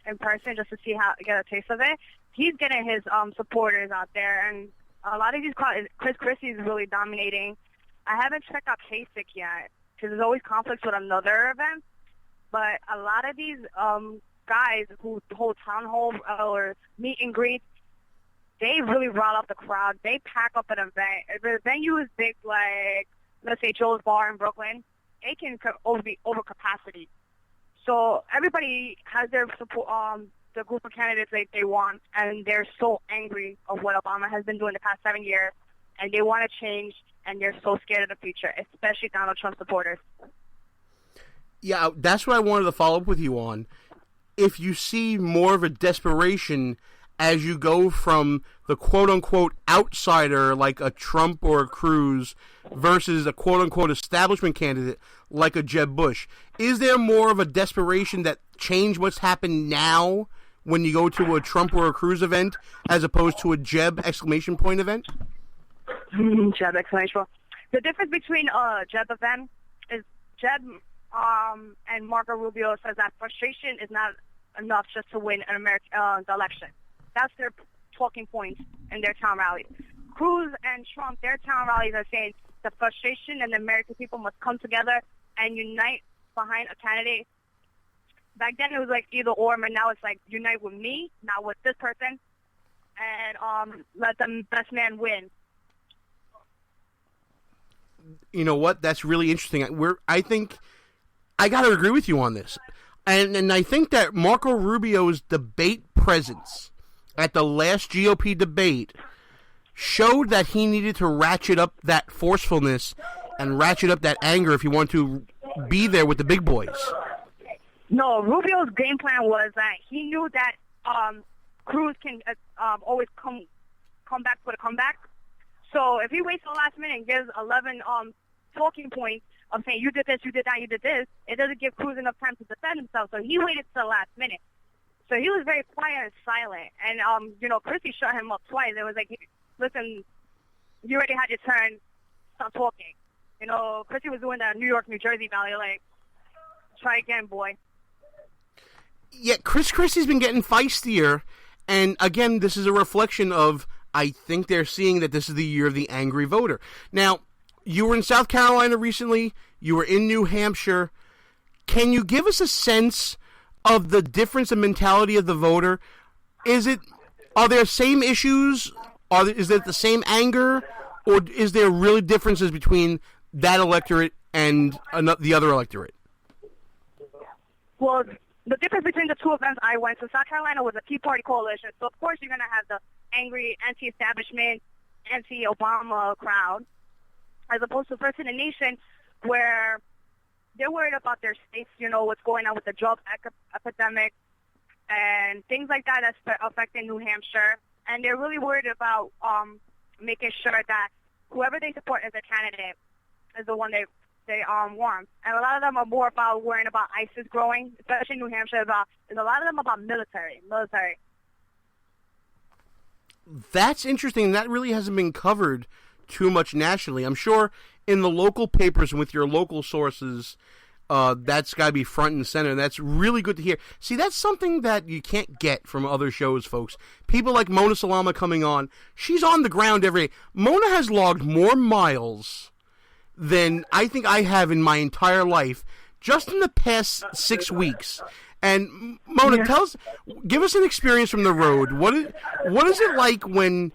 in person just to get a taste of it. He's getting his supporters out there, and a lot of these Chris Christie's really dominating. I haven't checked out Kasich yet because there's always conflicts with another event. But a lot of these guys who hold town hall or meet and greets, they really rile up the crowd. They pack up an event. If the venue is big, like, let's say Joe's Bar in Brooklyn, it can be over capacity. So everybody has their support, the group of candidates they want, and they're so angry of what Obama has been doing the past 7 years, and they want to change, and they're so scared of the future, especially Donald Trump supporters. Yeah, that's what I wanted to follow up with you on. If you see more of a desperation as you go from the quote-unquote outsider like a Trump or a Cruz versus a quote-unquote establishment candidate like a Jeb Bush, is there more of a desperation that change what's happened now when you go to a Trump or a Cruz event as opposed to a Jeb exclamation point event? Jeb exclamation point. The difference between a Jeb event is Jeb and Marco Rubio says that frustration is not enough just to win the election. That's their talking points in their town rallies. Cruz and Trump, their town rallies are saying the frustration and the American people must come together and unite behind a candidate. Back then it was like either or, but now it's like unite with me, not with this person, and let the best man win. You know what? That's really interesting. I think I got to agree with you on this. And I think that Marco Rubio's debate presence at the last GOP debate showed that he needed to ratchet up that forcefulness and ratchet up that anger if he wanted to be there with the big boys. No, Rubio's game plan was that he knew that Cruz can always come back for the comeback. So if he waits till the last minute and gives 11 talking points of saying you did this, you did that, you did this, it doesn't give Cruz enough time to defend himself. So he waited till the last minute. So he was very quiet and silent. And, Christie shut him up twice. It was like, listen, you already had your turn. Stop talking. Christie was doing that New York, New Jersey Valley, like, try again, boy. Yeah, Chris Christie's been getting feistier. And, again, this is a reflection of, I think they're seeing that this is the year of the angry voter. Now, you were in South Carolina recently. You were in New Hampshire. Can you give us a sense of the difference in mentality of the voter? Are there same issues? Is it the same anger? Or is there really differences between that electorate and the other electorate? Well, the difference between the two events I went to, South Carolina was a Tea Party coalition. So, of course, you're going to have the angry, anti-establishment, anti-Obama crowd, as opposed to First in the Nation, where they're worried about their states, what's going on with the drug epidemic and things like that that's affecting New Hampshire. And they're really worried about making sure that whoever they support as a candidate is the one they want. And a lot of them are more about worrying about ISIS growing, especially in New Hampshire. There's a lot of them about military. That's interesting. That really hasn't been covered too much nationally. I'm sure in the local papers and with your local sources, that's got to be front and center. That's really good to hear. See, that's something that you can't get from other shows, folks. People like Mona Salama coming on. She's on the ground every day. Mona has logged more miles than I think I have in my entire life just in the past 6 weeks. And Mona, give us an experience from the road. What is it like when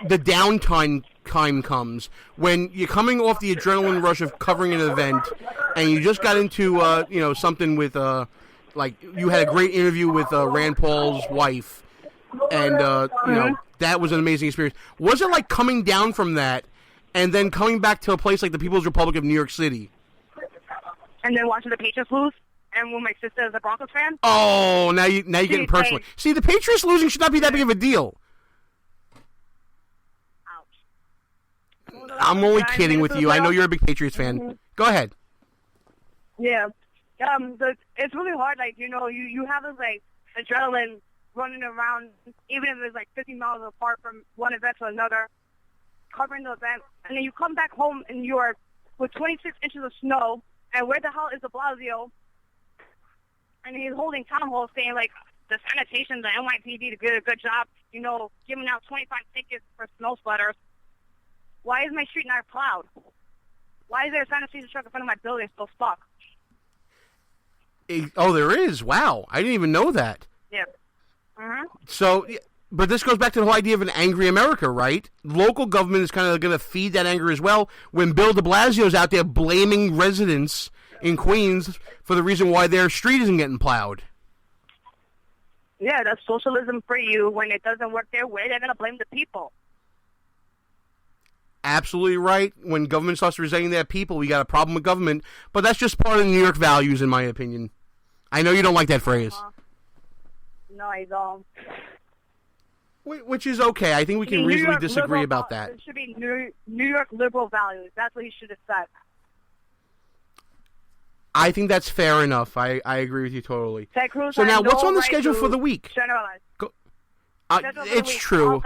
the downtime comes, when you're coming off the adrenaline rush of covering an event, and you just got into something with like you had a great interview with Rand Paul's wife, and that was an amazing experience. Was it like coming down from that and then coming back to a place like the People's Republic of New York City, and then watching the Patriots lose? And when my sister is a Broncos fan. Oh, now you're getting personal. See, the Patriots losing should not be that big of a deal. Ouch. I'm only kidding with you. I know you're a big Patriots fan. Mm-hmm. Go ahead. Yeah. It's really hard. Like, you have this, like, adrenaline running around, even if it's, like, 50 miles apart from one event to another, covering the event. And then you come back home and you're with 26 inches of snow, and where the hell is de Blasio? And he's holding town hall saying, like, the sanitation, the NYPD to do a good job, giving out 25 tickets for snow splitters. Why is my street not plowed? Why is there a sanitation truck in front of my building still stuck? Oh, there is? Wow. I didn't even know that. Yeah. Uh-huh. So, but this goes back to the whole idea of an angry America, right? Local government is kind of going to feed that anger as well when Bill de Blasio's out there blaming residents in Queens for the reason why their street isn't getting plowed. Yeah, that's socialism for you. When it doesn't work their way, they're going to blame the people. Absolutely right. When government starts resenting their people, we got a problem with government. But that's just part of the New York values, in my opinion. I know you don't like that phrase. No, I don't. Which is okay. I think we can reasonably disagree about that. It should be New York liberal values. That's what you should have said. I think that's fair enough. I agree with you totally. Ted Cruz so now, what's on the right schedule for the week? It's true.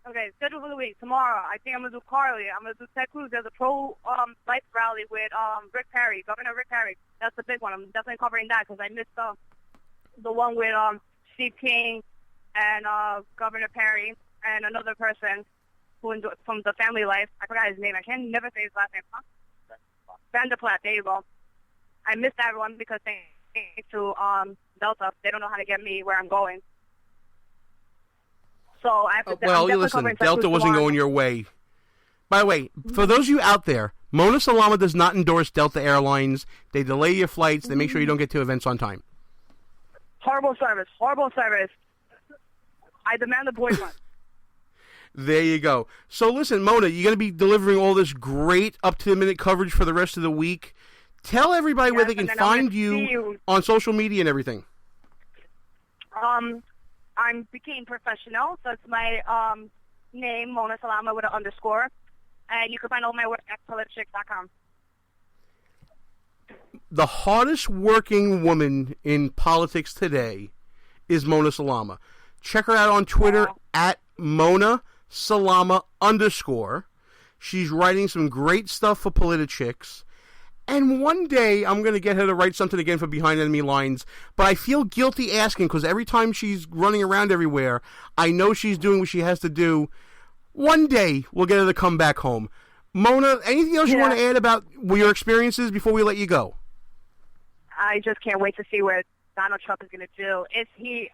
Okay, schedule for the week. Tomorrow, I think I'm going to do Carly. I'm going to do Ted Cruz. There's a pro-life rally with Rick Perry, Governor Rick Perry. That's the big one. I'm definitely covering that because I missed the one with Steve King and Governor Perry and another person from the family life. I forgot his name. I can never say his last name. Huh? Vanderplat. There you go. I missed that one because thanks to Delta, they don't know how to get me where I'm going. So I have to. Well, listen, Delta wasn't going your way. By the way, for those of you out there, Mona Salama does not endorse Delta Airlines. They delay your flights. They make sure you don't get to events on time. Horrible service. Horrible service. I demand a boycott. There you go. So listen, Mona, you're going to be delivering all this great up-to-the-minute coverage for the rest of the week. Tell everybody where they can find you on social media and everything. I'm became professional, so it's my name, Mona Salama with an underscore. And you can find all my work at politichicks.com. The hardest working woman in politics today is Mona Salama. Check her out on Twitter at Mona Salama _. She's writing some great stuff for Politichicks. And one day I'm going to get her to write something again for Behind Enemy Lines. But I feel guilty asking because every time she's running around everywhere, I know she's doing what she has to do. One day we'll get her to come back home. Mona, anything else you want to add about your experiences before we let you go? I just can't wait to see what Donald Trump is going to do. Is he,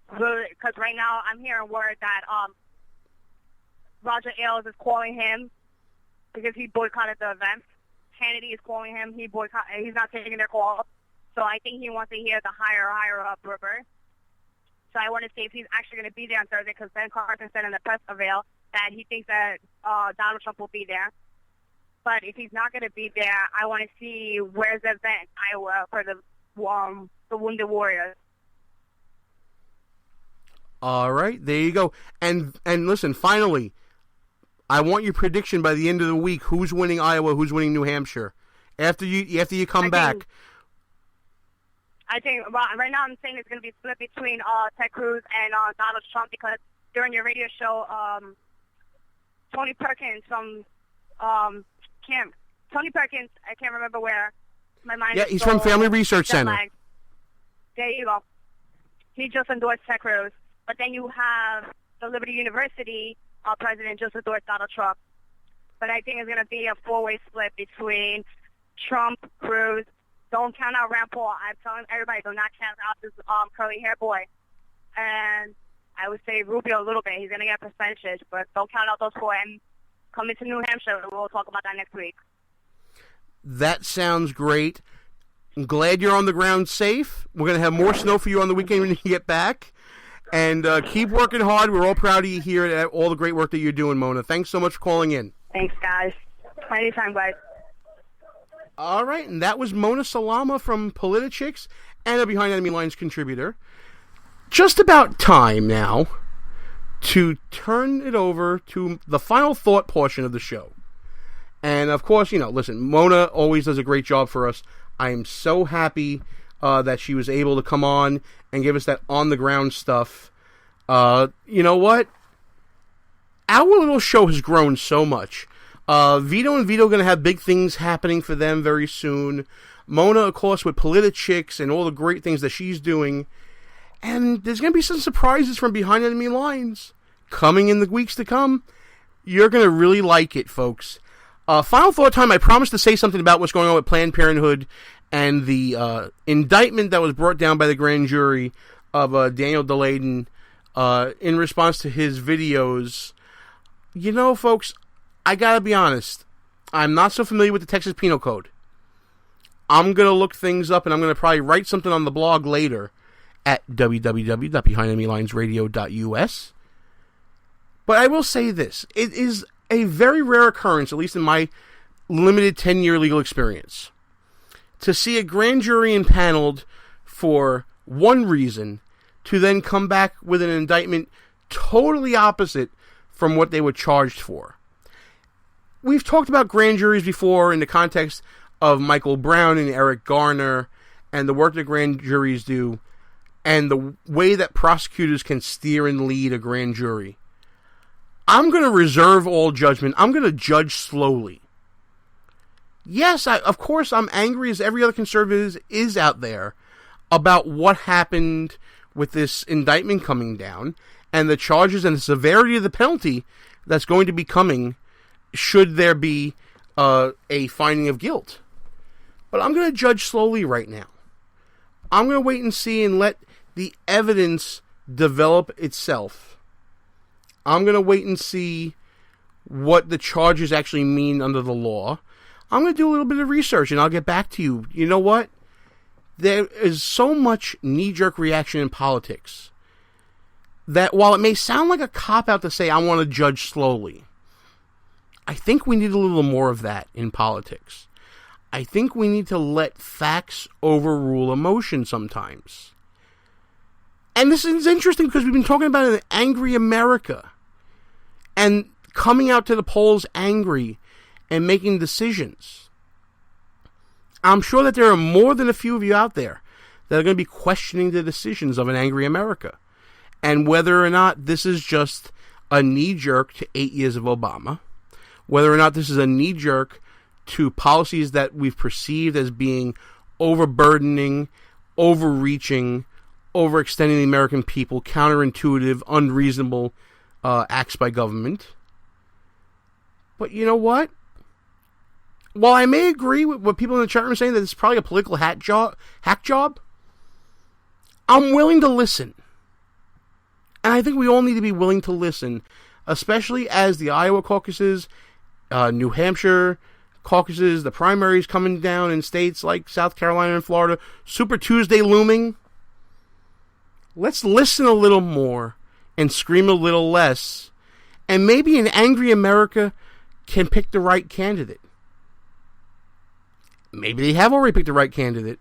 because right now I'm hearing word that Roger Ailes is calling him because he boycotted the event. Kennedy is calling him. He's not taking their call. So I think he wants to hear the higher up rumor. So I want to see if he's actually going to be there on Thursday because Ben Carson said in the press avail that he thinks that Donald Trump will be there. But if he's not going to be there, I want to see where's the event in Iowa for the Wounded Warriors. All right, there you go. And listen, finally, I want your prediction by the end of the week. Who's winning Iowa? Who's winning New Hampshire? After you come back. I think right now I'm saying it's going to be split between Ted Cruz and Donald Trump because during your radio show, Tony Perkins from Tony Perkins, I can't remember where. My mind. Yeah, he's from Family Research Center. There you go. He just endorsed Ted Cruz, but then you have the Liberty University president just endorsed Donald Trump. But I think it's going to be a four-way split between Trump, Cruz. Don't count out Rand Paul. I'm telling everybody, do not count out this curly-haired boy. And I would say Rubio a little bit. He's going to get a percentage, but don't count out those four. And coming to New Hampshire, we'll talk about that next week. That sounds great. I'm glad you're on the ground safe. We're going to have more snow for you on the weekend when you get back. And keep working hard. We're all proud of you here at all the great work that you're doing, Mona. Thanks so much for calling in. Thanks, guys. Anytime, guys. All right, and that was Mona Salama from Politichicks and a Behind Enemy Lines contributor. Just about time now to turn it over to the final thought portion of the show. And, of course, listen, Mona always does a great job for us. I am so happy that she was able to come on and give us that on-the-ground stuff. You know what? Our little show has grown so much. Vito and Vito are going to have big things happening for them very soon. Mona, of course, with Politichicks and all the great things that she's doing. And there's going to be some surprises from behind enemy lines coming in the weeks to come. You're going to really like it, folks. Final thought time. I promised to say something about what's going on with Planned Parenthood and the indictment that was brought down by the grand jury of Daniel DeLayden in response to his videos. You know, folks, I got to be honest. I'm not so familiar with the Texas Penal Code. I'm going to look things up, and I'm going to probably write something on the blog later at www.behindenemylines.radio.us. But I will say this. It is a very rare occurrence, at least in my limited 10-year legal experience, to see a grand jury impaneled for one reason to then come back with an indictment totally opposite from what they were charged for. We've talked about grand juries before in the context of Michael Brown and Eric Garner and the work that grand juries do and the way that prosecutors can steer and lead a grand jury. I'm going to reserve all judgment. I'm going to judge slowly. Yes, of course, I'm angry as every other conservative is out there about what happened with this indictment coming down and the charges and the severity of the penalty that's going to be coming should there be a finding of guilt. But I'm going to judge slowly right now. I'm going to wait and see and let the evidence develop itself. I'm going to wait and see what the charges actually mean under the law. I'm going to do a little bit of research and I'll get back to you. You know what? There is so much knee-jerk reaction in politics that while it may sound like a cop-out to say I want to judge slowly, I think we need a little more of that in politics. I think we need to let facts overrule emotion sometimes. And this is interesting because we've been talking about an angry America and coming out to the polls angry and making decisions. I'm sure that there are more than a few of you out there that are going to be questioning the decisions of an angry America and whether or not this is just a knee-jerk to 8 years of Obama, whether or not this is a knee-jerk to policies that we've perceived as being overburdening, overreaching, overextending the American people, counterintuitive, unreasonable acts by government. But you know what? While I may agree with what people in the chat room are saying that it's probably a political hack job, I'm willing to listen. And I think we all need to be willing to listen, especially as the Iowa caucuses, New Hampshire caucuses, the primaries coming down in states like South Carolina and Florida, Super Tuesday looming. Let's listen a little more and scream a little less, and maybe an angry America can pick the right candidate. Maybe they have already picked the right candidate,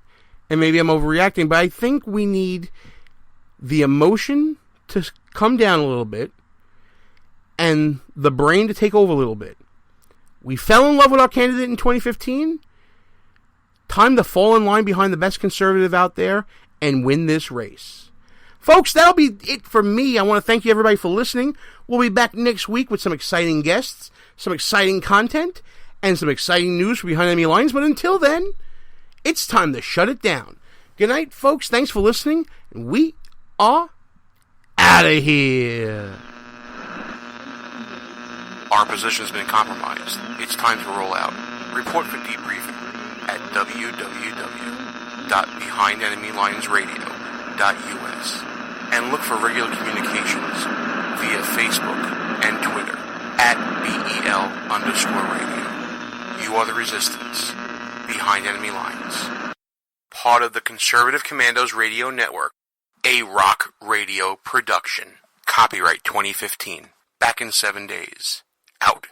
and maybe I'm overreacting, but I think we need the emotion to come down a little bit and the brain to take over a little bit. We fell in love with our candidate in 2015. Time to fall in line behind the best conservative out there and win this race. Folks, that'll be it for me. I want to thank you, everybody, for listening. We'll be back next week with some exciting guests, some exciting content, and some exciting news from Behind Enemy Lines. But until then, it's time to shut it down. Good night, folks. Thanks for listening. And we are out of here. Our position has been compromised. It's time to roll out. Report for debriefing at www.behindenemylinesradio.us and look for regular communications via Facebook and Twitter at BEL_radio. You are the resistance. Behind Enemy Lines. Part of the Conservative Commandos Radio Network. A rock radio production. Copyright 2015. Back in 7 days. Out.